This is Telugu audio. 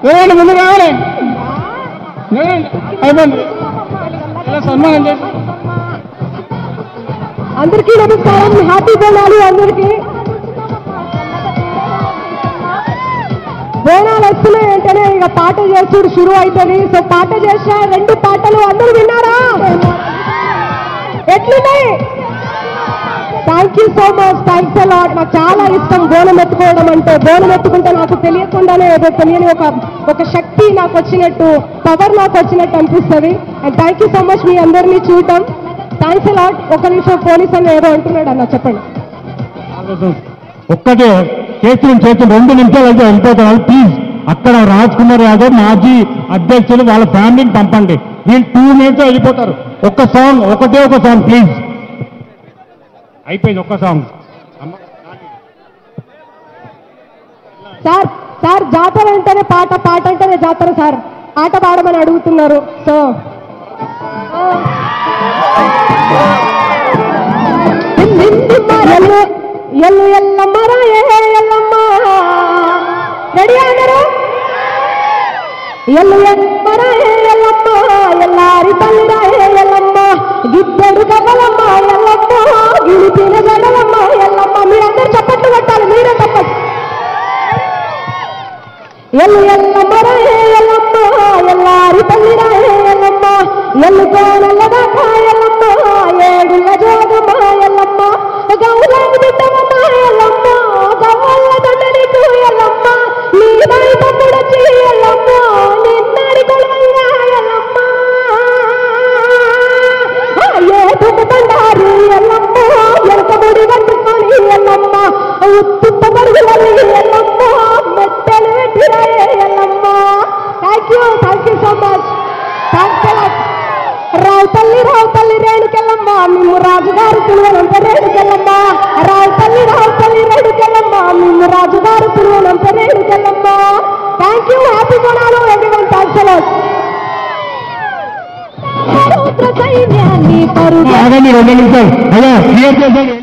లేదండి ముందు కావాలి అయిపోయింది సన్మానం చేసి అందరికీ నమస్కారం. హ్యాపీ బోనాలు అందరికీ. బోనాలు వస్తున్నాయి అంటేనే ఇక పాట చేసుడు షురు అవుతుంది. సో పాట చేసిన 2 పాటలు అందరూ విన్నారా? ఎట్లున్నాయి? Thank you so much. Thanks a lot. నాకు చాలా ఇష్టం బోనం ఎత్తుకోవడం అంటే. బోనం ఎత్తుకుంటే నాకు తెలియకుండానే ఏదో తెలియని ఒక శక్తి నాకు వచ్చినట్టు, పవర్ నాకు వచ్చినట్టు అనిపిస్తుంది. And thank you so much మీ అందరినీ చూడటం. Thanks a lot. ఒక నిమిషం పోలీస్ అని ఏదో అంటున్నాడు అన్న, చెప్పండి. ఒక్కటే చేతులు 2 నిమిషాలు అయితే వెళ్ళిపోతున్నారు. ప్లీజ్ అక్కడ రాజ్ కుమార్ యాదవ్ మాజీ అధ్యక్షులు వాళ్ళ ఫ్యామిలీని పంపండి. వీళ్ళు 2 మినిట్స్ వెళ్ళిపోతారు. ఒక సాంగ్ ప్లీజ్. అయిపోయింది, ఒక్క సాంగ్. సార్ జాతర అంటేనే పాట, పాట అంటేనే జాతర సార్. పాట పాడమని అడుగుతున్నారు. సో ఎల్లు ఎల్లమ్మ రాయే ఎల్లమ్మ, రెడీ అందరూ? ఎల్లు ఎల్లమ్మ రాయే ఎల్లమ్మ, ఎల్లారి తల్లి రాయే ఎల్లమ్మ, గిద్దెడు గవ్వలమ్మ ఎల్లమ్మ, గిలిపిన గడలమ్మ ఎల్లమ్మ. మీరందరూ చప్పట్లు కొట్టాలి, మీరే చప్పట్లు. ఎల్లు ఎల్లమ్మ రాయే ఎల్లమ్మ, ఎల్లారి తల్లి రాయే ఎల్లమ్మ, ఎల్లుకోనల్లదాకా ఎల్లమ్మ, ఏడుల్ల జోగమ్మ ఎల్లమ్మ, గౌలాని బిడ్డమ్మ ఎల్లమ్మ, గవ్వల్ల దండనికు ఎల్లమ్మ, నీ దాని తమ్ముడొచ్చి ఎల్లమ్మ, నిన్నడి కొలవంగా ఎల్లమ్మ, ఏటుకు బండారు ఎల్లమ్మ, ఎలకముడి కట్టుకొని ఎల్లమ్మ, ఉత్తుత్త పరుగులని ఎల్లమ్మ, మెట్టెలు పెట్టిరాయే Yellamma. Thank you so much. Thanks a lot. రావు తల్లి రేణుకెళ్ళమ్మ, మిమ్ము రాజుగారు పిలువనంత రేణుకెళ్ళమ్మ, రావు తల్లి రేణుకెళ్ళమ్మ, మిమ్ము రాజుగారు పిలువనంత Renukellamma. Thank you. Happy Bonalu everyone. Thanks a lot. సైన్యాన్ని 2 నిమిషాలు అయ్యా క్లియర్ చేశాను.